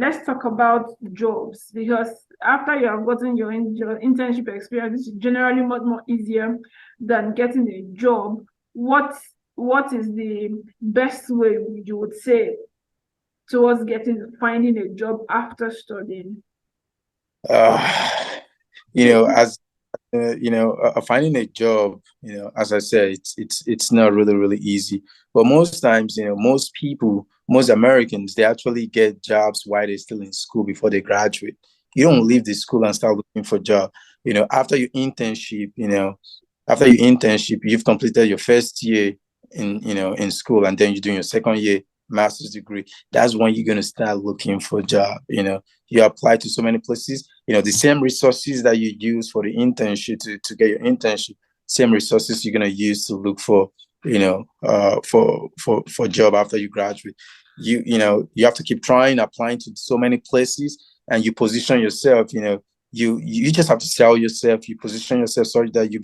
let's talk about jobs, because after you have gotten your internship experience, it's generally much more easier than getting a job. What is the best way you would say towards finding a job after studying? Uh, as finding a job, as I said, it's not really easy. But most times, most people, most Americans, they actually get jobs while they're still in school before they graduate. You don't leave the school and start looking for a job. After your internship, you've completed your first year in school, and then you're doing your second year master's degree. That's when you're gonna start looking for a job. You apply to so many places. The same resources that you use for the internship to get your internship, same resources you're going to use to look for, for job after you graduate. You have to keep trying, applying to so many places, and you position yourself. You just have to sell yourself. You position yourself so that you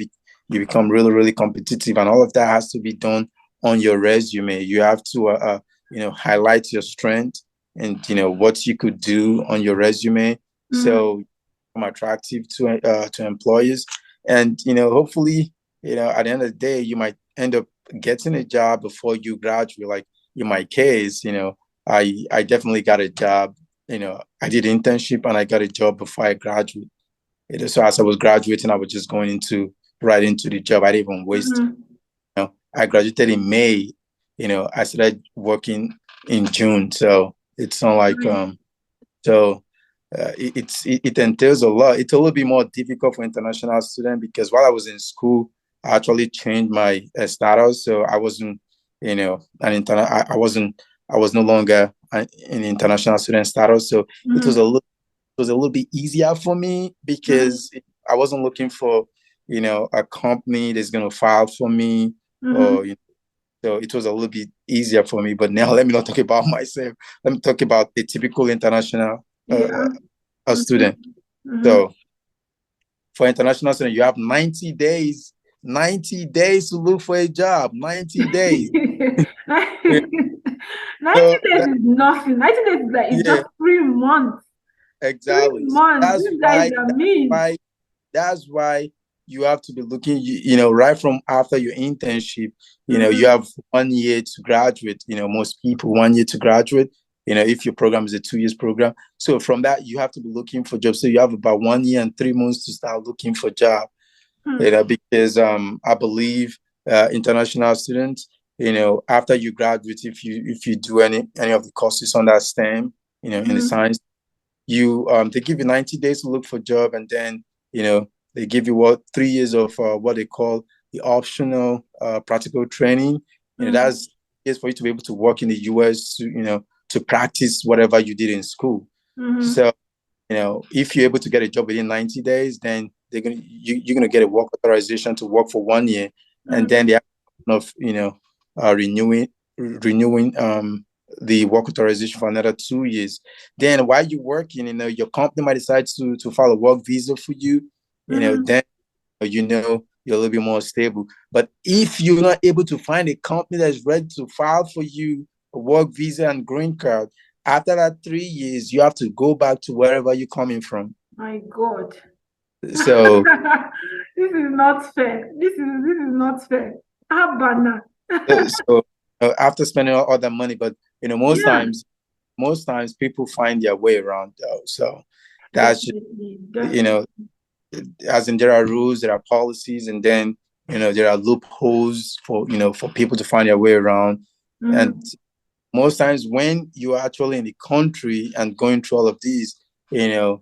become really competitive, and all of that has to be done on your resume. You have to highlight your strength and what you could do on your resume. So attractive to employers, and hopefully at the end of the day you might end up getting a job before you graduate. Like in my case, I definitely got a job. I did internship and I got a job before I graduated. So as I was graduating, I was just going right into the job. I didn't even waste. I graduated in May. I started working in June, so it's not like so it entails a lot. It's a little bit more difficult for international students because while I was in school, I actually changed my status. So I wasn't, I wasn't, I was no longer an international student status. So it was a little bit easier for me because I wasn't looking for, a company that's going to file for me or, so it was a little bit easier for me. But now let me not talk about myself. Let me talk about the typical international a student. So for international student, you have 90 days to look for a job. 90 days. 90 days is nothing. 90 days is like, it's just 3 months. Exactly. 3 months. These guys are mean. That's why you have to be looking, right from after your internship, you have 1 year to graduate. Most people 1 year to graduate. If your program is a 2 years program. So from that, you have to be looking for jobs. So you have about 1 year and 3 months to start looking for a job. Because I believe international students, after you graduate, if you do any of the courses on that STEM, in the science, they give you 90 days to look for a job, and then they give you 3 years of what they call the optional practical training. That's is for you to be able to work in the US to practice whatever you did in school. So if you're able to get a job within 90 days, then you're gonna get a work authorization to work for 1 year, and then they have renewing the work authorization for another 2 years. Then while you're working, your company might decide to file a work visa for you. Then you're a little bit more stable. But if you're not able to find a company that's ready to file for you a work visa and green card, after that 3 years, you have to go back to wherever you're coming from. My God. So this is not fair. This is not fair. Habana. So after spending all that money, but most times people find their way around though. So that's just, as in there are rules, there are policies, and then there are loopholes for for people to find their way around. And most times when you're actually in the country and going through all of these, you're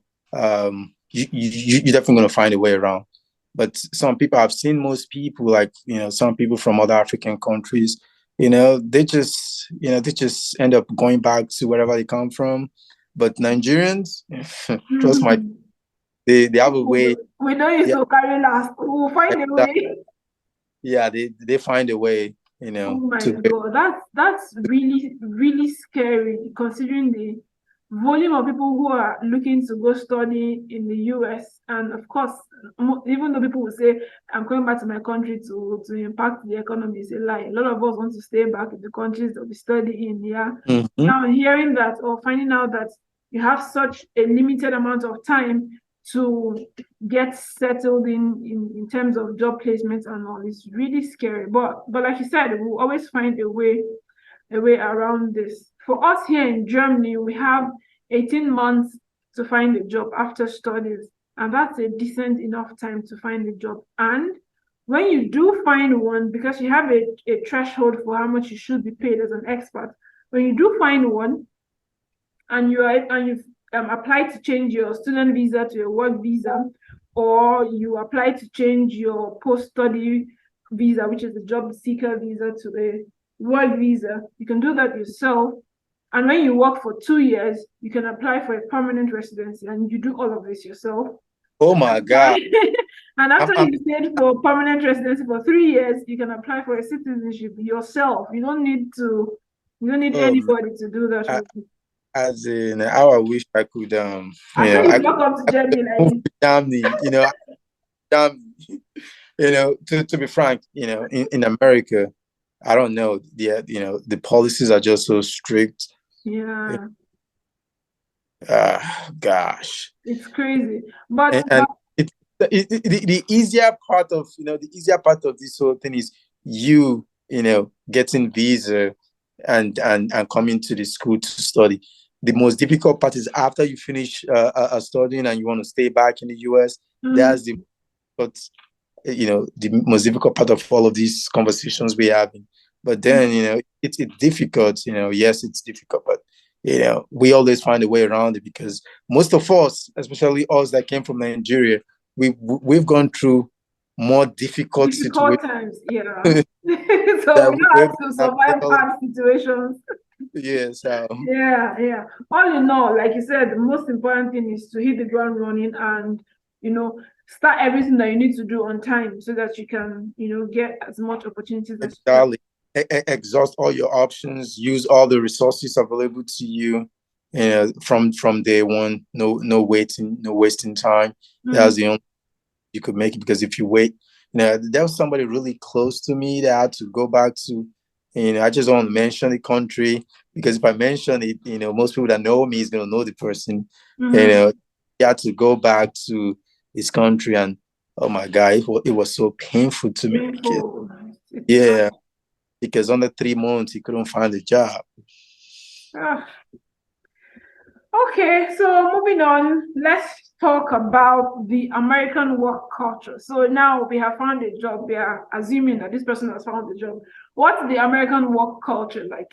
definitely going to find a way around. But some people, I've seen most people, like some people from other African countries, they just end up going back to wherever they come from. But Nigerians, trust my, they have a way. We know you so carry last. We'll find a way. Yeah, they find a way. Oh my God, that's really scary, considering the volume of people who are looking to go study in the US. And of course, even though people will say, I'm going back to my country to impact the economy, it's a lie. A lot of us want to stay back in the countries that we study in. Now hearing that or finding out that you have such a limited amount of time to get settled in terms of job placements and all. It's really scary. But like you said, we'll always find a way around this. For us here in Germany, we have 18 months to find a job after studies, and that's a decent enough time to find a job. And when you do find one, because you have a threshold for how much you should be paid as an expert, when you do find one and you've applied to change your student visa to a work visa, or you apply to change your post-study visa, which is a job seeker visa, to a work visa, you can do that yourself. And when you work for 2 years, you can apply for a permanent residency, and you do all of this yourself. Oh my God. And after you stayed for permanent residency for 3 years, you can apply for a citizenship yourself. You don't need anybody to do that. As in, how I wish I could, I could come to Germany like Germany, to be frank, in America, I don't know, the policies are just so strict. Yeah. Gosh, it's crazy. But the easier part of this whole thing is you getting visa and coming to the school to study. The most difficult part is after you finish studying and you want to stay back in the US. That's the most difficult part of all of these conversations we're having. But then it's difficult. Yes, it's difficult, but we always find a way around it, because most of us, especially us that came from Nigeria, we've gone through more difficult times. Yeah. So we know how to survive hard situations. Yes. Yeah. All in all, like you said, the most important thing is to hit the ground running and start everything that you need to do on time, so that you can get as much opportunities as you can. Exhaust all your options, use all the resources available to you, from day one. No wasting time. That's the only you could make it, because if you wait, there was somebody really close to me that I had to go back to. I just don't mention the country, because if I mention it, most people that know me is going to know the person. He had to go back to his country, and oh my God, it was so painful to me. Because under 3 months he couldn't find a job. Okay, so moving on, let's talk about the American work culture. So now we have found a job. We are assuming that this person has found a job. What's the American work culture like?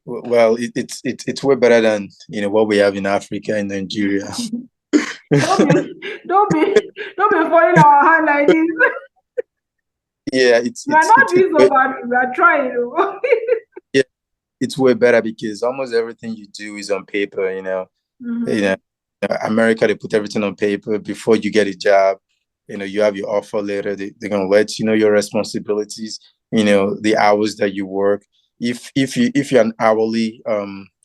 Well, it's way better than what we have in Africa and Nigeria. don't be falling our hand like this. Yeah, we're not doing so bad. We are trying. Yeah, it's way better, because almost everything you do is on paper. America, they put everything on paper before you get a job. You have your offer letter. They're gonna let you know your responsibilities. The hours that you work. If you're an hourly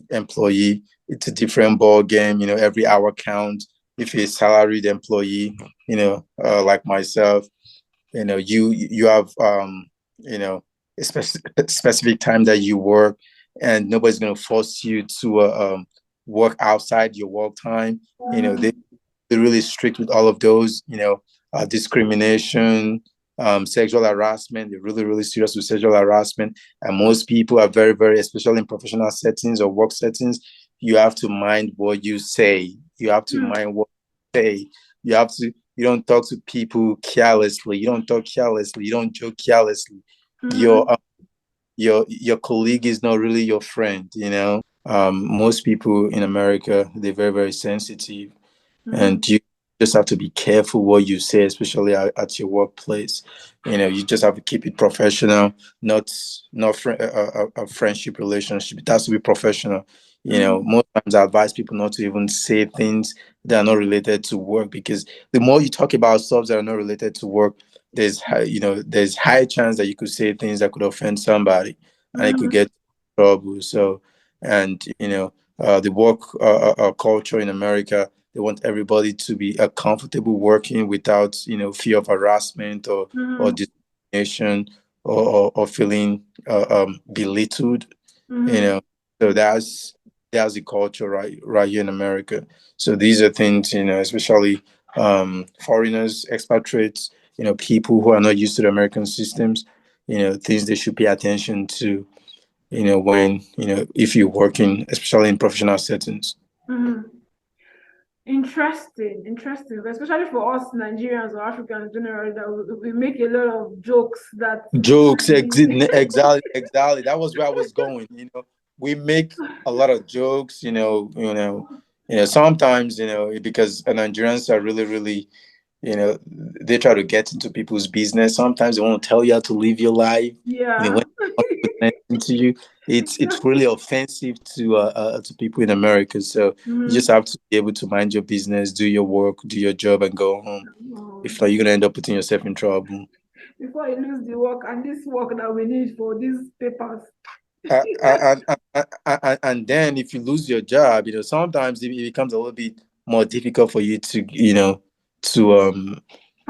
employee, it's a different ball game. Every hour counts. If you're a salaried employee, like myself, you have a specific time that you work, and nobody's going to force you to work outside your work time. They're really strict with all of those. Discrimination, sexual harassment. They're really, really serious with sexual harassment, and most people are very, very, especially in professional settings or work settings, you have to mind what you say. You have to mind what you say. You don't talk to people carelessly. You don't talk carelessly. You don't joke carelessly. Your colleague is not really your friend. Most people in America, they're very, very sensitive, and you just have to be careful what you say, especially at your workplace. You just have to keep it professional, not a friendship relationship. It has to be professional. Most times I advise people not to even say things that are not related to work, because the more you talk about stuff that are not related to work, there's high chance that you could say things that could offend somebody, and it could get in trouble. So, and the work culture in America, they want everybody to be comfortable working without fear of harassment or discrimination or feeling belittled. So that's the culture right here in America. So these are things, especially foreigners, expatriates, people who are not used to the American systems, things they should pay attention to, when, if you're working, especially in professional settings. Mhm. Interesting. Especially for us Nigerians or Africans generally, that we make a lot of jokes that Jokes, exactly. That was where I was going. We make a lot of jokes. Sometimes because Nigerians are really, really, they try to get into people's business. Sometimes they want to tell you how to live your life. yeah. When into you, it's really offensive to people in America. So you just Mhm. have to be able to mind your business, do your work, do your job, and go home. If Um, not, you're gonna end up putting yourself in trouble. before you lose the work and this work that we need for these papers. And then if you lose your job, sometimes it becomes a little bit more difficult for you to Find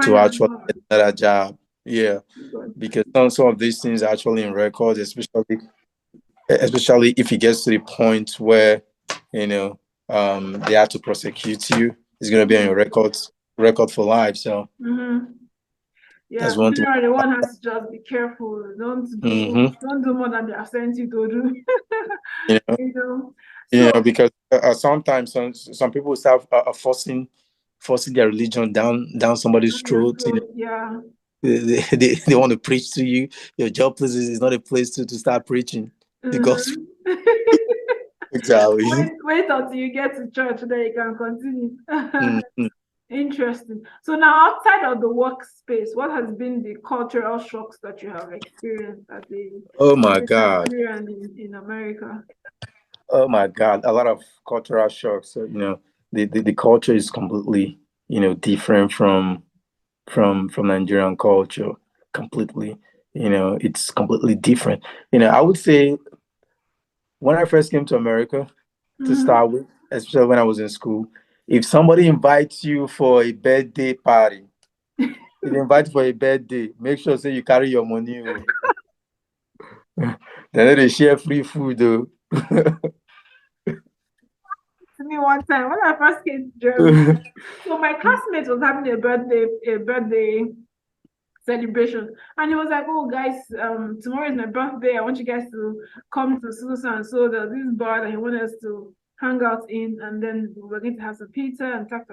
to actually another get another job. Yeah, one. because some of these things are actually in records, especially if it gets to the point where you know they have to prosecute you. It's gonna be on your record for life. So Mm-hmm. that's Yeah, one thing. generally one has to just be careful. Hmm. Don't do more than they have sent you to do. You know, You know. So because sometimes some people start forcing their religion down somebody's yeah, throat. so yeah. They want to preach to you. Your job place is not a place to start preaching the gospel. Mm-hmm. Exactly. Wait until you get to church, then you can continue. Mhm. Interesting. So now, outside of the workspace, what has been the cultural shocks that you have experienced Oh my as a God. Nigerian in America? Oh my God. A lot of cultural shocks. So, the culture is completely, different from Nigerian culture. Completely. It's completely different. I would say when I first came to America to Mm-hmm. start with, especially when I was in school, if somebody invites you for a birthday party, if they invite you for a birthday, make sure say you carry your money. Oh. They share free food though. To me one time when I first came to Germany. So my classmate was having a birthday celebration. And he was like, "Oh guys, tomorrow is my birthday. I want you guys to come to so and so there's this bar that he wanted us to hang out in, and then we're going to have some pizza and tak.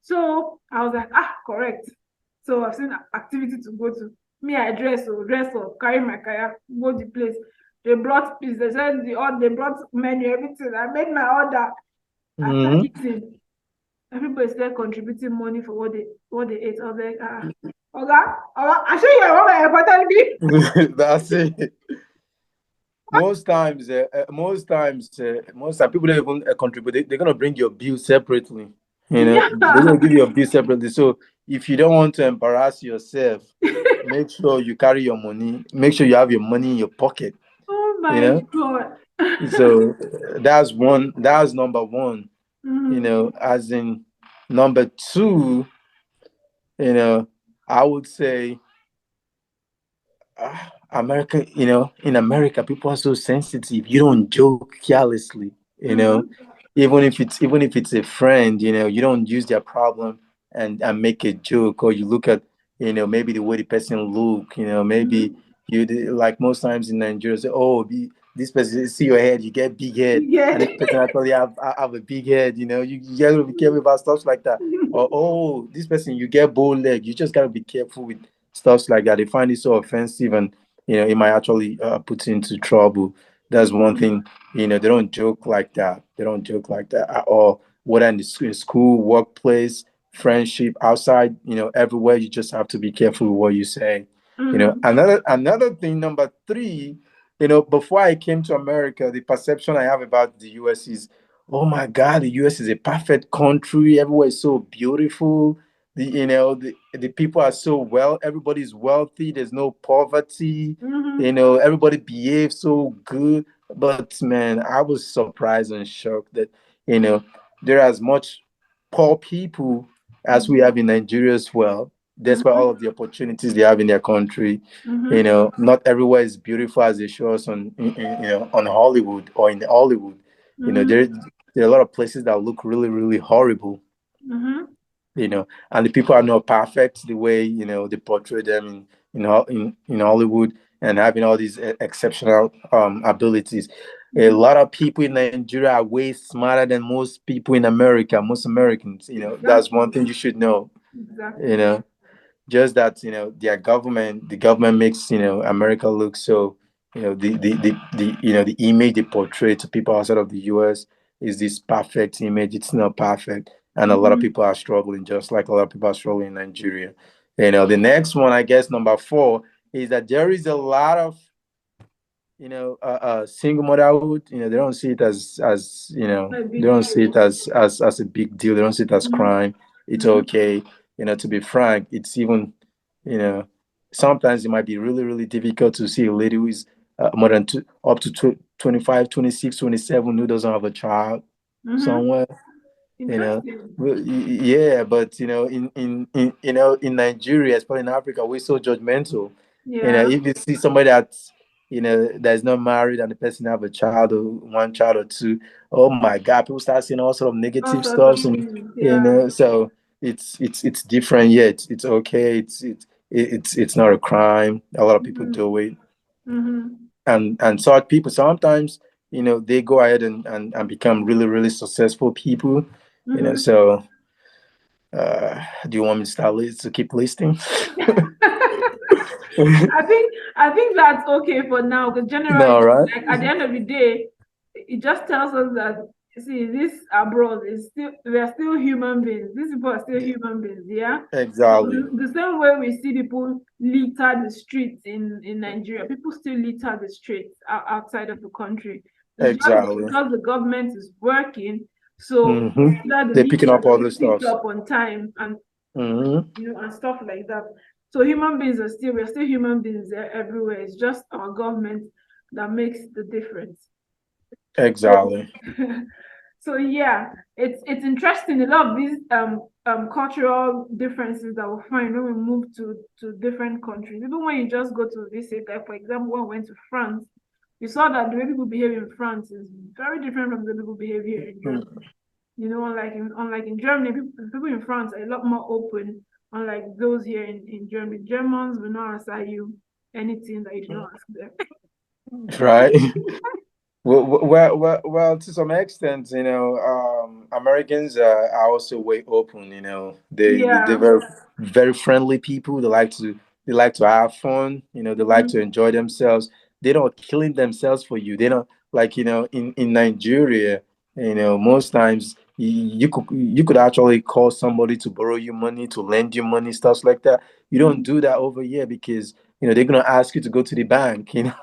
So I was like, correct. So I've seen activity to go to. Me, I dress up, carry my kayak, go the place. They brought pizza. They said they brought menu, everything. I made my order. I started Hmm. eating. Everybody started contributing money for what they ate. I was like, I show you what my important me. That's it. Most times, people don't even contribute. They're gonna bring your bill separately. They're Yeah. gonna give you a bill separately. So if you don't want to embarrass yourself, make sure you carry your money. Make sure you have your money in your pocket. Oh You my know. God. So that's one. That's number one. Mhm. As in number two. You know, I would say America, in America, people are so sensitive. You don't joke carelessly, Mhm. even if it's a friend, you don't use their problem and make a joke, or you look at, maybe the way the person look, maybe Mhm. like most times in Nigeria, say, oh, this person see your head, you get big head, Yeah. and this person actually have a big head, you gotta be careful about stuff like that. Or oh, this person you get bow leg, you just gotta be careful with stuff like that. They find it so offensive, and it might actually put you into trouble. That's one Mhm. thing. They don't joke like that. They don't joke like that at all. Whether in the school, workplace, friendship, outside, everywhere, you just have to be careful with what you say. Mhm. Another thing, number three, before I came to America, the perception I have about the US is, oh my God, the US is a perfect country. Everywhere is so beautiful. The people are so well, everybody's wealthy, there's no poverty, Mhm. everybody behaves so good. But man, I was surprised and shocked that you know there are as much poor people as we have in Nigeria as well, despite all Mhm. of the opportunities they have in their country. Mhm. Not everywhere is beautiful as they show us on on Hollywood or in Hollywood. You know, Mm-hmm. there are a lot of places that look really, really horrible, Mm-hmm. you know, and the people are not perfect the way, you know, they portray them in Hollywood, and having all these exceptional abilities. A Mm-hmm. lot of people in Nigeria are way smarter than most people in America, most Americans. You know, that's one Exactly. thing you should know. You Exactly. know, just that, you know, the government makes, you know, America look so, you know, the you know, the image they portray to people outside of the US is this perfect image. It's not perfect, and a lot of Mm-hmm. people are struggling, just like a lot of people are struggling in Nigeria. You know, the next one, I guess, number four, is that there is a lot of, you know, single motherhood. You know, they don't see it as you know, A they big don't see deal. it as a big deal. They don't see it as Mm-hmm. crime. It's Mm-hmm. okay. You know, to be frank, it's even, you know, sometimes it might be really, really difficult to see a lady who is more than up to 25, 26, 27 who doesn't have a child Mm-hmm. somewhere. You know, Interesting. yeah, but you know, in you know, in Nigeria, especially in Africa, we're so judgmental. You know, Yeah. if you see somebody that's, you know, that's not married and the person have a child or one child or two, oh my God, people start saying all sort of All negative sorts of stuff, and things. you Yeah. know, so it's different. Yet it's okay. It's not a crime. A lot of people Mm-hmm. do it, Mm-hmm. and such people sometimes, you know, they go ahead and become really, really successful people. You know, Mm-hmm. so do you want me to to keep listing? I think that's okay for now because generally, No, right? like at the end of the day, it just tells us that see this abroad is still we are still human beings. These people are still human beings, yeah. So Exactly. the same way we see people litter the streets in Nigeria, people still litter the streets outside of the country. It's just Exactly. because the government is working, so Hmm. that the They're picking litter up all is the picked stuff. up on time and Hmm. and stuff like that. So human beings we're still human beings everywhere. It's just our government that makes the difference. So Exactly. so yeah, it's interesting. A lot of these cultural differences that we find when we move to different countries. Even when you just go to visit, like for example, when we went to France, you saw that the way people behave in France is very different from the way people behave here in Germany. Mm. Unlike in Germany, people in France are a lot more open, unlike those here in Germany. Germans will not answer you anything that you do not ask them. Right. Well, to some extent, you know, Americans are also way open. You know, they're Yeah. very, very friendly people. They like to have fun. You know, they like to Mhm. enjoy themselves. They don't killing themselves for you. They don't, like, you know, in Nigeria. You know, most times you could actually call somebody to borrow you money, to lend you money, stuff like that. You don't Mhm. do that over here because, you know, they're gonna ask you to go to the bank. You know.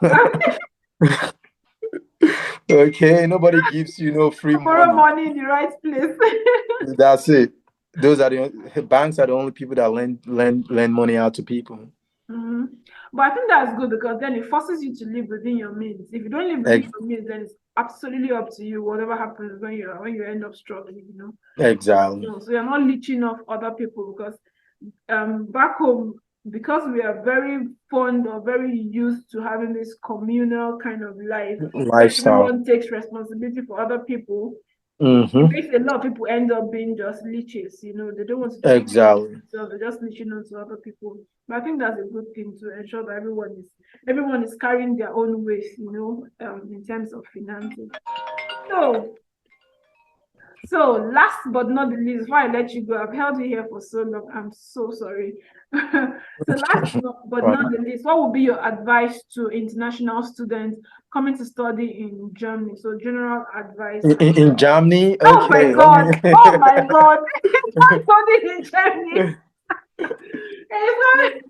Okay, nobody gives you no free Borrow money. money in the right place. That's it. Those are banks are the only people that lend money out to people. Mhm. But I think that's good because then it forces you to live within your means. If you don't live within Ex- your means, then it's absolutely up to you. Whatever happens when you end up struggling. exactly. So you're not leeching off other people because back home, because we are very fond or very used to having this communal kind of life where Lifestyle. everyone takes responsibility for other people, it Mm-hmm. makes a lot of people end up being just leeches. They don't want to do anything for Exactly. themselves, they're just leeching on to other people. But I think that's a good thing to ensure that everyone is carrying their own weight, in terms of finances. So so, last but not the least, before I let you go, I've held you here for so long. I'm so sorry. So, but Right. not the least, what would be your advice to international students coming to study in Germany? So, general advice. In Germany, Oh my okay. Let God! me. Oh my God! It's not studying in Germany. It's not.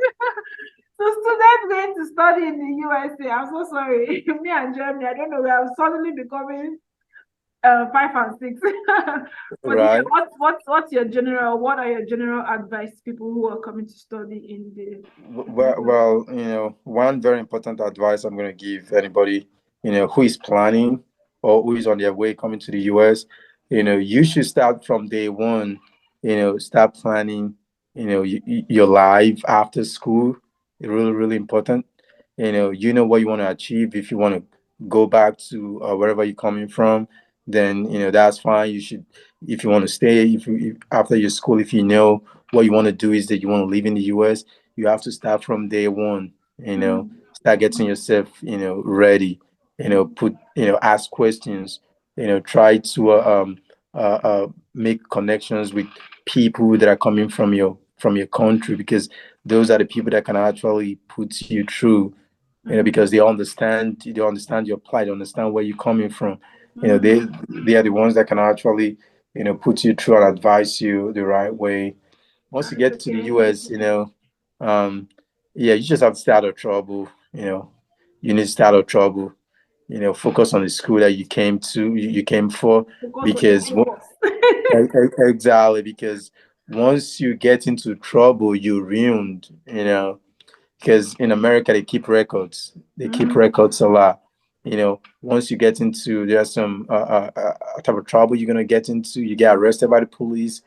So students going to study in the USA. I'm so sorry. Me and Germany, I don't know. We are suddenly becoming 5 and 6. But yeah, Right. what are your general advice to people who are coming to study in the Well, you know, one very important advice I'm going to give anybody, you know, who is planning or who is on their way coming to the US, you know, you should start from day one, you know, start planning, you know, your life after school. Really, really important. You know what you want to achieve if you want to go back to wherever you're coming from. then that's fine. You should, if you want to stay, if after your school, if you know what you want to do is that you want to live in the US, you have to start from day one. Start getting yourself ready. Put ask questions. Try to make connections with people that are coming from your country, because those are the people that can actually put you through, because they understand your plight, they understand where you're coming from. They are the ones that can actually put you through and advise you the right way. Once you get to the Okay. US, um yeah, you just have to stay out of trouble. You need to stay out of trouble. Focus on the school that you came for, Focus on your because focus. exactly, because once you get into trouble, you're ruined. Because in America they keep records. They keep records a lot. Once you get into, there's some type of trouble you're gonna get into, you get arrested by the police.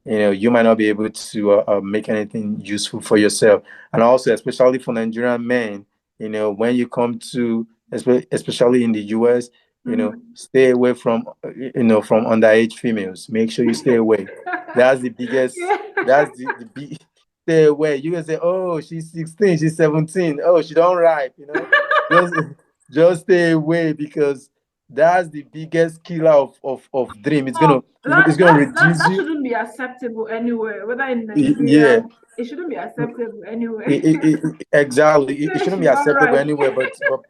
You might not be able to make anything useful for yourself, and also especially for Nigerian men. When you come to, especially in the US, stay away from from underage females. Make sure you stay away. That's the biggest. Yeah. That's the big stay away. You can say, "Oh, she's 16, she's 17. Oh, she don't ripe." Just just stay away, because that's the biggest killer of dream. It's Oh, gonna it's gonna reduce that you. shouldn't be acceptable anywhere, whether in Nigeria, Yeah, it shouldn't be acceptable anywhere. exactly. It Say shouldn't she be don't acceptable write. anywhere,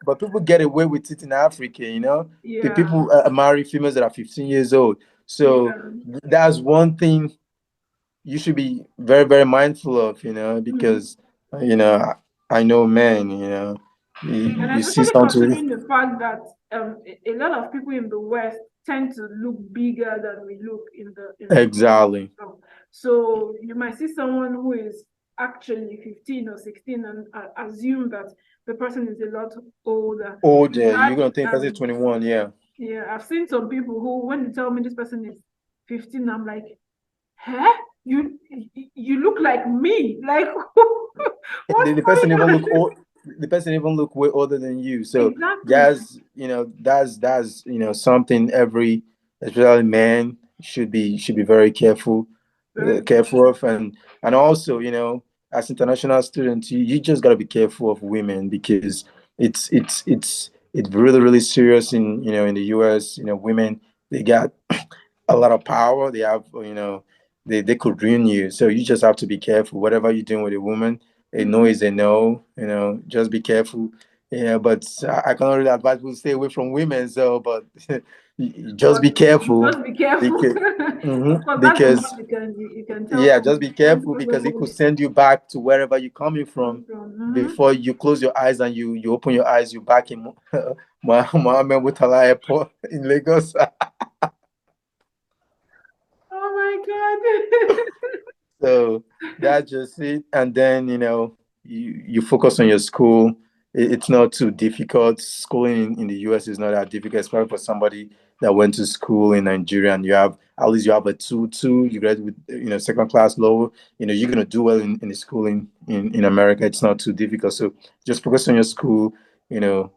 but people get away with it in Africa. Yeah, People marry females that are 15 years old. So yeah. that's one thing you should be very, very mindful of, Mm. because you know I know, men, And you see especially something. considering the fact that a lot of people in the West tend to look bigger than we look in the Exactly. South. So you might see someone who is actually 15 or 16 and assume that the person is a lot older. Older, you're That gonna think person 21. Yeah. yeah, I've seen some people who, when they tell me this person is 15, I'm like, huh? You look like me. Like, what's the person going even on? look old. The person even look way older than you. So Exactly. that's something every, especially man, should be very careful, Very careful of. And also, as international students, you just got to be careful of women, because it's really, really serious in the US. Women, they got a lot of power. They have, they could ruin you. So you just have to be careful. Whatever you're doing with a woman, a no is a no. Just be careful. Yeah, but I cannot really advise people to stay away from women. So, but just but be careful, just be careful. because Of course, that's the because most you can tell yeah, just someone. be careful, because it could send you back to wherever you're coming from. Mhm. Before you close your eyes and you open your eyes, you're back in Mohammed Murtala Airport in Lagos. Oh my So that's just it. And then, you focus on your school. It's not too difficult. Schooling in the US is not that difficult, especially for somebody that went to school in Nigeria, and you have, at least you have a 2-2, you graduate with, second class lower, you're gonna do well in the schooling in America. It's not too difficult. So just focus on your school, you know,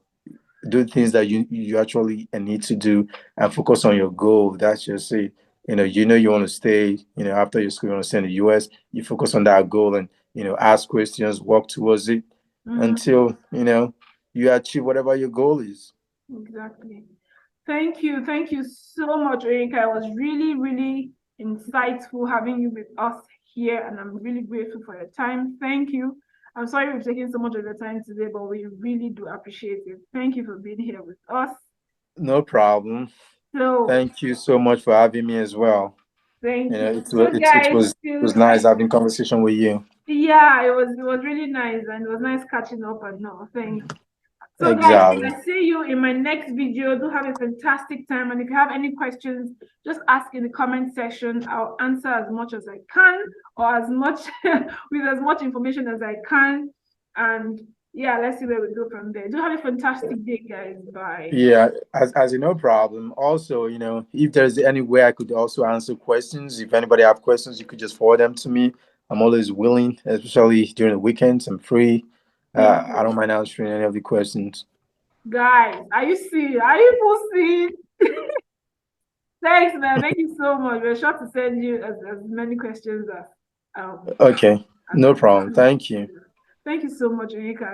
do things that you actually need to do, and focus on your goal. That's just it. You want to stay, after your school, you want to stay in the US, you focus on that goal, and, ask questions, work towards it God. until, you achieve whatever your goal is. Exactly. Thank you. Thank you so much, Orinka. It was really, really insightful having you with us here, and I'm really grateful for your time. Thank you. I'm sorry we've taken so much of your time today, but we really do appreciate it. Thank you for being here with us. No problem. So, Thank you so much for having me as well. thank you. It So, was it, it guys, was it was nice having conversation with you. yeah, it was really nice, and it was nice catching up and all. Thanks. So guys, Exactly. I see you in my next video. Do have a fantastic time. And if you have any questions, just ask in the comment section. I'll answer as much as I can, or as much with as much information as I can. And yeah, let's see where we go from there. Do have a fantastic day, guys. Bye. Yeah, as no problem. Also, if there's any way I could also answer questions, if anybody have questions, you could just forward them to me. I'm always willing, especially during the weekends. I'm free. Thank I you. don't mind answering any of the questions. Guys, are you seeing? Are you seeing? Thanks, man. Thank you so much. We're sure to send you as many questions as Okay, as no we problem. can. Thank you. Thank you so much, Onyeka.